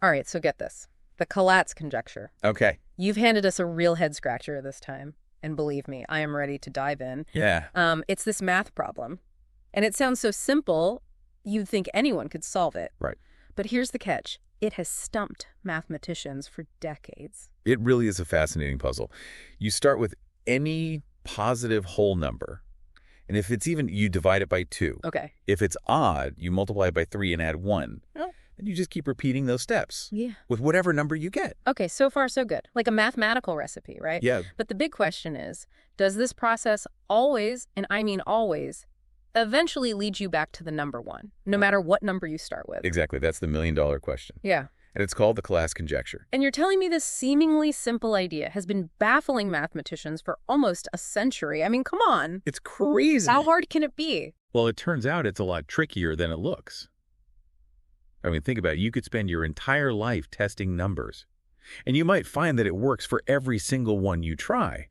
All right, so get this. The Collatz conjecture. Okay. You've handed us a real head scratcher this time. And believe me, I am ready to dive in. Yeah. It's this math problem. And it sounds so simple, you'd think anyone could solve it. Right. But here's the catch. It has stumped mathematicians for decades. It really is a fascinating puzzle. You start with any positive whole number, and if it's even, you divide it by 2. Okay. If it's odd, you multiply it by 3 and add 1. Oh. And you just keep repeating those steps. Yeah. With whatever number you get. Okay, so far so good. Like a mathematical recipe, right? Yeah. But the big question is, does this process always, and I mean always, eventually lead you back to the number 1, no matter what number you start with? Exactly. That's the million-dollar question. Yeah. And it's called the Collatz conjecture. And you're telling me this seemingly simple idea has been baffling mathematicians for almost a century. I mean, come on. It's crazy. How hard can it be? Well, it turns out it's a lot trickier than it looks. I mean, think about it. You could spend your entire life testing numbers, and you might find that it works for every single one you try,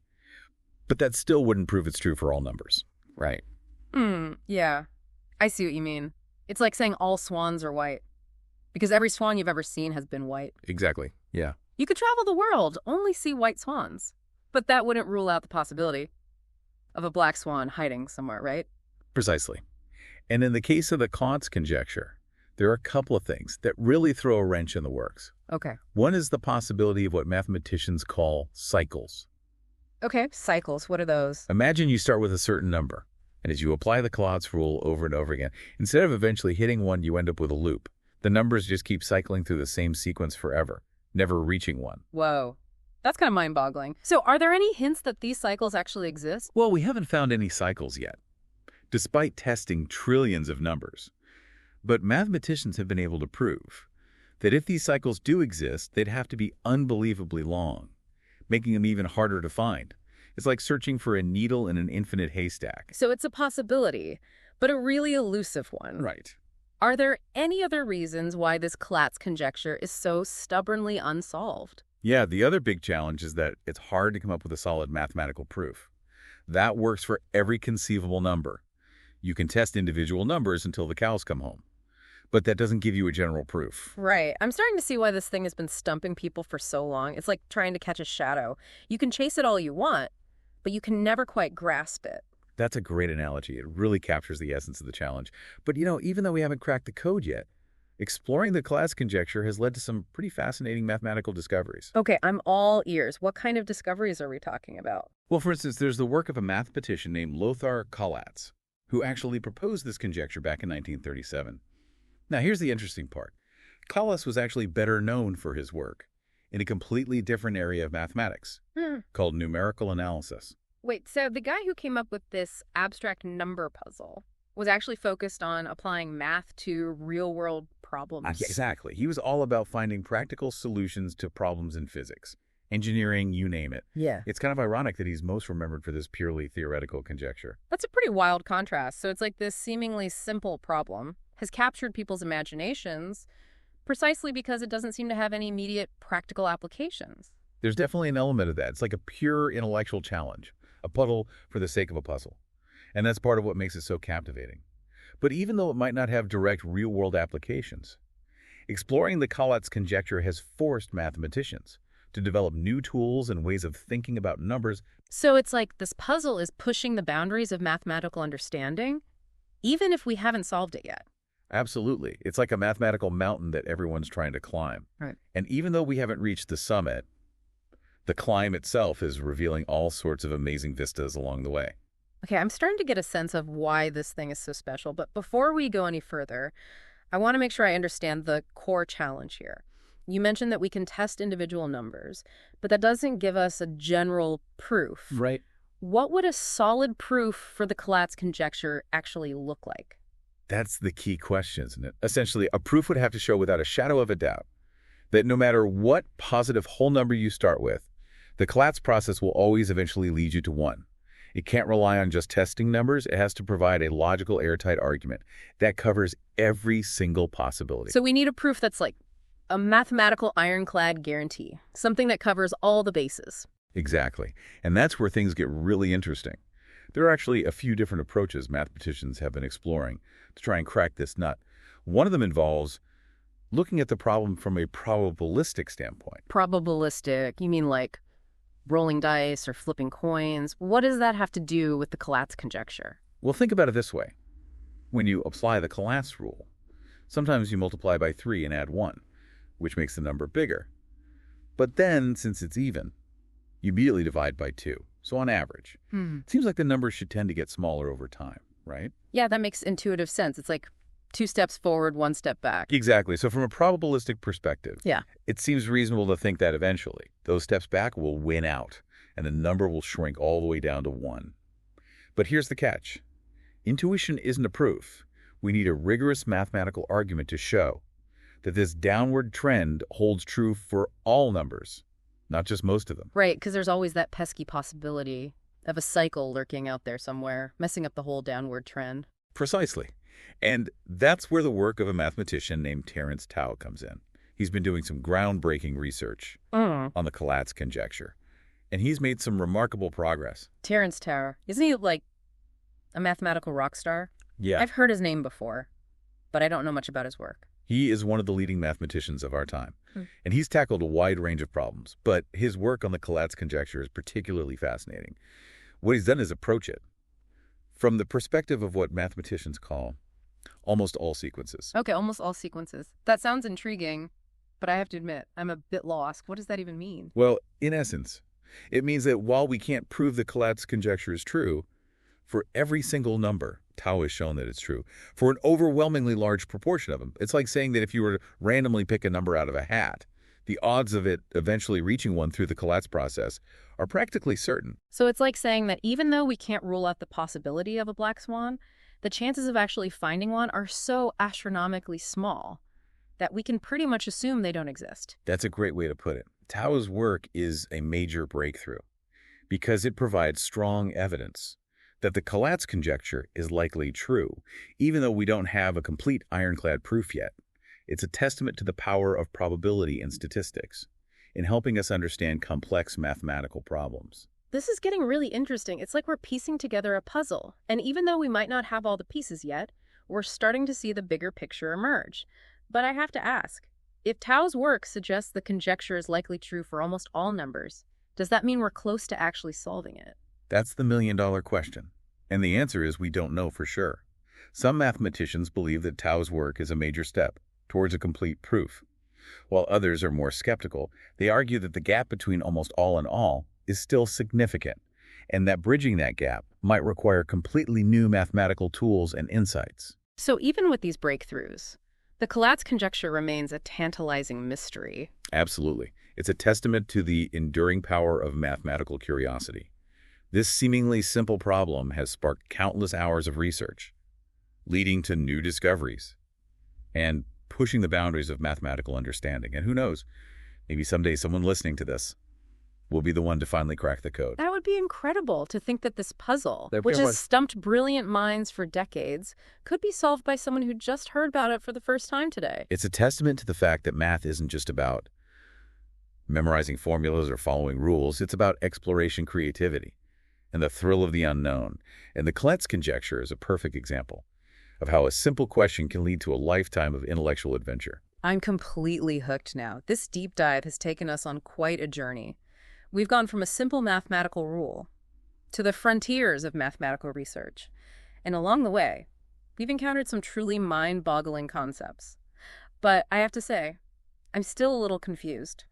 but that still wouldn't prove it's true for all numbers. Right. Yeah. I see what you mean. It's like saying all swans are white, because every swan you've ever seen has been white. Exactly. Yeah. You could travel the world, only see white swans, but that wouldn't rule out the possibility of a black swan hiding somewhere, right? Precisely. And in the case of the Collatz conjecture, there are a couple of things that really throw a wrench in the works. Okay. One is the possibility of what mathematicians call cycles. Okay, cycles. What are those? Imagine you start with a certain number, and as you apply the Collatz rule over and over again, instead of eventually hitting one, you end up with a loop. The numbers just keep cycling through the same sequence forever, never reaching one. Whoa. That's kind of mind-boggling. So are there any hints that these cycles actually exist? Well, we haven't found any cycles yet, despite testing trillions of numbers. But mathematicians have been able to prove that if these cycles do exist, they'd have to be unbelievably long, making them even harder to find. It's like searching for a needle in an infinite haystack. So it's a possibility, but a really elusive one. Right. Are there any other reasons why this Collatz conjecture is so stubbornly unsolved? Yeah, the other big challenge is that it's hard to come up with a solid mathematical proof. That works for every conceivable number. You can test individual numbers until the cows come home. But that doesn't give you a general proof. Right. I'm starting to see why this thing has been stumping people for so long. It's like trying to catch a shadow. You can chase it all you want, but you can never quite grasp it. That's a great analogy. It really captures the essence of the challenge. But, even though we haven't cracked the code yet, exploring the Collatz conjecture has led to some pretty fascinating mathematical discoveries. Okay, I'm all ears. What kind of discoveries are we talking about? Well, for instance, there's the work of a mathematician named Lothar Collatz, who actually proposed this conjecture back in 1937. Now, here's the interesting part. Collatz was actually better known for his work in a completely different area of mathematics called numerical analysis. Wait, so the guy who came up with this abstract number puzzle was actually focused on applying math to real-world problems? Exactly. He was all about finding practical solutions to problems in physics, engineering, you name it. Yeah. It's kind of ironic that he's most remembered for this purely theoretical conjecture. That's a pretty wild contrast. So it's like this seemingly simple problem has captured people's imaginations precisely because it doesn't seem to have any immediate practical applications. There's definitely an element of that. It's like a pure intellectual challenge, a puzzle for the sake of a puzzle. And that's part of what makes it so captivating. But even though it might not have direct real-world applications, exploring the Collatz conjecture has forced mathematicians to develop new tools and ways of thinking about numbers. So it's like this puzzle is pushing the boundaries of mathematical understanding, even if we haven't solved it yet. Absolutely. It's like a mathematical mountain that everyone's trying to climb. Right. And even though we haven't reached the summit, the climb itself is revealing all sorts of amazing vistas along the way. Okay, I'm starting to get a sense of why this thing is so special. But before we go any further, I want to make sure I understand the core challenge here. You mentioned that we can test individual numbers, but that doesn't give us a general proof. Right. What would a solid proof for the Collatz conjecture actually look like? That's the key question, isn't it? Essentially, a proof would have to show without a shadow of a doubt that no matter what positive whole number you start with, the Collatz process will always eventually lead you to 1. It can't rely on just testing numbers. It has to provide a logical, airtight argument that covers every single possibility. So we need a proof that's like a mathematical ironclad guarantee, something that covers all the bases. Exactly. And that's where things get really interesting. There are actually a few different approaches mathematicians have been exploring to try and crack this nut. One of them involves looking at the problem from a probabilistic standpoint. Probabilistic, you mean like rolling dice or flipping coins? What does that have to do with the Collatz conjecture? Well, think about it this way. When you apply the Collatz rule, sometimes you multiply by 3 and add 1, which makes the number bigger. But then, since it's even, you immediately divide by 2. So on average, it seems like the numbers should tend to get smaller over time, right? Yeah, that makes intuitive sense. It's like 2 steps forward, 1 step back. Exactly. So from a probabilistic perspective, Yeah. it seems reasonable to think that eventually those steps back will win out and the number will shrink all the way down to 1. But here's the catch. Intuition isn't a proof. We need a rigorous mathematical argument to show that this downward trend holds true for all numbers, not just most of them. Right, because there's always that pesky possibility of a cycle lurking out there somewhere, messing up the whole downward trend. Precisely. And that's where the work of a mathematician named Terence Tao comes in. He's been doing some groundbreaking research on the Collatz conjecture, and he's made some remarkable progress. Terence Tao. Isn't he like a mathematical rock star? Yeah. I've heard his name before, but I don't know much about his work. He is one of the leading mathematicians of our time, and he's tackled a wide range of problems, but his work on the Collatz conjecture is particularly fascinating. What he's done is approach it from the perspective of what mathematicians call almost all sequences. Okay, almost all sequences. That sounds intriguing, but I have to admit, I'm a bit lost. What does that even mean? Well, in essence, it means that while we can't prove the Collatz conjecture is true, for every single number, Tao has shown that it's true. For an overwhelmingly large proportion of them, it's like saying that if you were to randomly pick a number out of a hat, the odds of it eventually reaching one through the Collatz process are practically certain. So it's like saying that even though we can't rule out the possibility of a black swan, the chances of actually finding one are so astronomically small that we can pretty much assume they don't exist. That's a great way to put it. Tao's work is a major breakthrough because it provides strong evidence that the Collatz conjecture is likely true, even though we don't have a complete ironclad proof yet. It's a testament to the power of probability in statistics in helping us understand complex mathematical problems. This is getting really interesting. It's like we're piecing together a puzzle, and even though we might not have all the pieces yet, we're starting to see the bigger picture emerge. But I have to ask, if Tao's work suggests the conjecture is likely true for almost all numbers, does that mean we're close to actually solving it? That's the million-dollar question. And the answer is we don't know for sure. Some mathematicians believe that Tao's work is a major step towards a complete proof. While others are more skeptical, they argue that the gap between almost all and all is still significant, and that bridging that gap might require completely new mathematical tools and insights. So even with these breakthroughs, the Collatz conjecture remains a tantalizing mystery. Absolutely. It's a testament to the enduring power of mathematical curiosity. This seemingly simple problem has sparked countless hours of research, leading to new discoveries and pushing the boundaries of mathematical understanding. And who knows, maybe someday someone listening to this will be the one to finally crack the code. That would be incredible to think that this puzzle, which has stumped brilliant minds for decades, could be solved by someone who just heard about it for the first time today. It's a testament to the fact that math isn't just about memorizing formulas or following rules. It's about exploration, creativity, and the thrill of the unknown. And the Collatz conjecture is a perfect example of how a simple question can lead to a lifetime of intellectual adventure. I'm completely hooked now. This deep dive has taken us on quite a journey. We've gone from a simple mathematical rule to the frontiers of mathematical research. And along the way, we've encountered some truly mind-boggling concepts. But I have to say, I'm still a little confused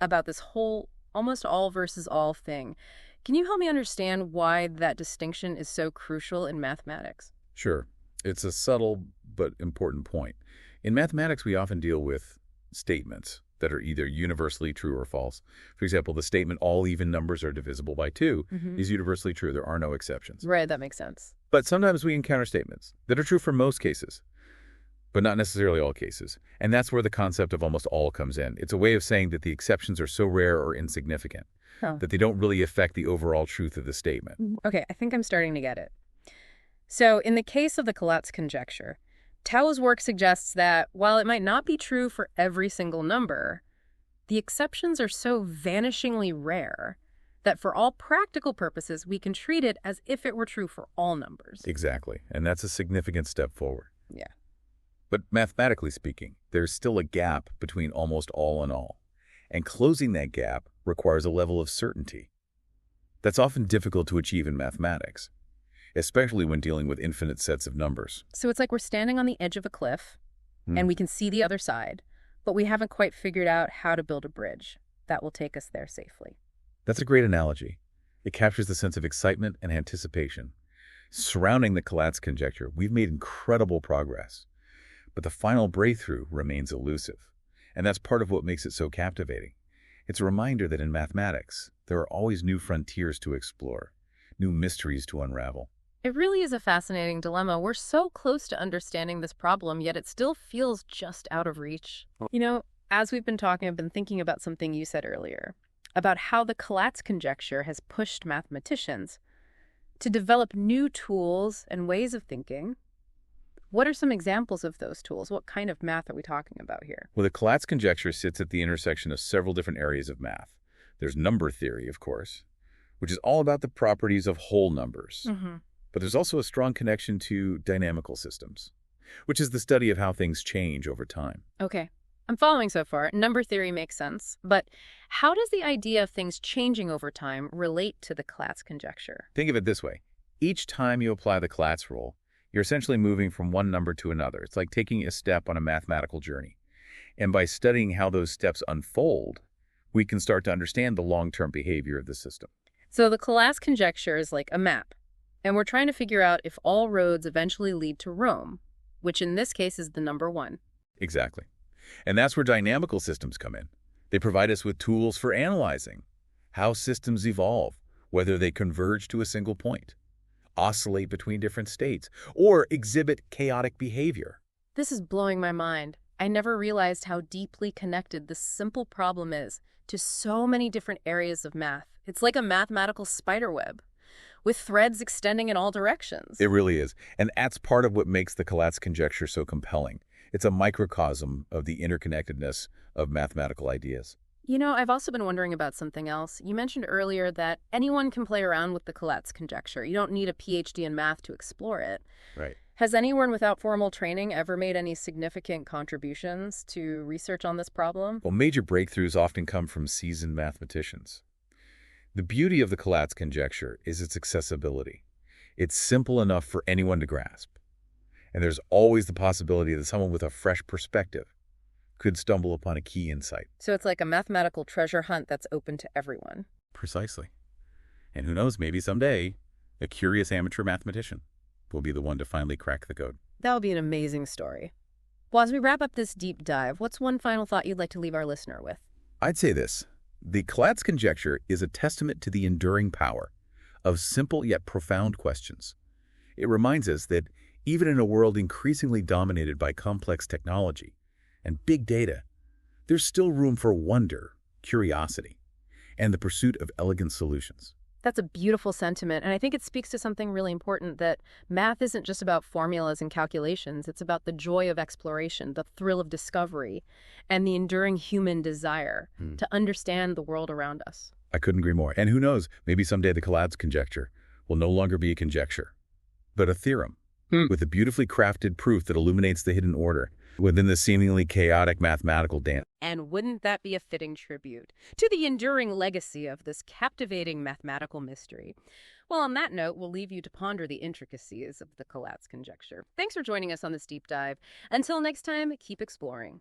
about this whole almost all versus all thing. Can you help me understand why that distinction is so crucial in mathematics? Sure. It's a subtle but important point. In mathematics, we often deal with statements that are either universally true or false. For example, the statement, all even numbers are divisible by 2, is universally true. There are no exceptions. Right, that makes sense. But sometimes we encounter statements that are true for most cases, but not necessarily all cases. And that's where the concept of almost all comes in. It's a way of saying that the exceptions are so rare or insignificant that they don't really affect the overall truth of the statement. Okay, I think I'm starting to get it. So in the case of the Collatz conjecture, Tao's work suggests that while it might not be true for every single number, the exceptions are so vanishingly rare that for all practical purposes, we can treat it as if it were true for all numbers. Exactly. And that's a significant step forward. Yeah. But mathematically speaking, there's still a gap between almost all and all. And closing that gap requires a level of certainty that's often difficult to achieve in mathematics, especially when dealing with infinite sets of numbers. So it's like we're standing on the edge of a cliff, and we can see the other side, but we haven't quite figured out how to build a bridge that will take us there safely. That's a great analogy. It captures the sense of excitement and anticipation. Surrounding the Collatz conjecture, we've made incredible progress, but the final breakthrough remains elusive. And that's part of what makes it so captivating. It's a reminder that in mathematics, there are always new frontiers to explore, new mysteries to unravel. It really is a fascinating dilemma. We're so close to understanding this problem, yet it still feels just out of reach. You know, as we've been talking, I've been thinking about something you said earlier, about how the Collatz conjecture has pushed mathematicians to develop new tools and ways of thinking. What are some examples of those tools? What kind of math are we talking about here? Well, the Collatz conjecture sits at the intersection of several different areas of math. There's number theory, of course, which is all about the properties of whole numbers. But there's also a strong connection to dynamical systems, which is the study of how things change over time. Okay, I'm following so far. Number theory makes sense. But how does the idea of things changing over time relate to the Collatz conjecture? Think of it this way. Each time you apply the Collatz rule, you're essentially moving from one number to another. It's like taking a step on a mathematical journey. And by studying how those steps unfold, we can start to understand the long-term behavior of the system. So the Collatz conjecture is like a map, and we're trying to figure out if all roads eventually lead to Rome, which in this case is the number 1. Exactly. And that's where dynamical systems come in. They provide us with tools for analyzing how systems evolve, whether they converge to a single point, oscillate between different states, or exhibit chaotic behavior. This is blowing my mind. I never realized how deeply connected this simple problem is to so many different areas of math. It's like a mathematical spiderweb, with threads extending in all directions. It really is. And that's part of what makes the Collatz conjecture so compelling. It's a microcosm of the interconnectedness of mathematical ideas. You know, I've also been wondering about something else. You mentioned earlier that anyone can play around with the Collatz conjecture. You don't need a PhD in math to explore it. Right. Has anyone without formal training ever made any significant contributions to research on this problem? Well, major breakthroughs often come from seasoned mathematicians. The beauty of the Collatz conjecture is its accessibility. It's simple enough for anyone to grasp. And there's always the possibility that someone with a fresh perspective could stumble upon a key insight. So it's like a mathematical treasure hunt that's open to everyone. Precisely. And who knows, maybe someday, a curious amateur mathematician will be the one to finally crack the code. That would be an amazing story. Well, as we wrap up this deep dive, what's one final thought you'd like to leave our listener with? I'd say this. The Collatz conjecture is a testament to the enduring power of simple yet profound questions. It reminds us that even in a world increasingly dominated by complex technology and big data, there's still room for wonder, curiosity, and the pursuit of elegant solutions. That's a beautiful sentiment, and I think it speaks to something really important, that math isn't just about formulas and calculations. It's about the joy of exploration, the thrill of discovery, and the enduring human desire to understand the world around us. I couldn't agree more. And who knows, maybe someday the Collatz conjecture will no longer be a conjecture, but a theorem with a beautifully crafted proof that illuminates the hidden order within the seemingly chaotic mathematical dance. And wouldn't that be a fitting tribute to the enduring legacy of this captivating mathematical mystery? Well, on that note, we'll leave you to ponder the intricacies of the Collatz conjecture. Thanks for joining us on this deep dive. Until next time, keep exploring.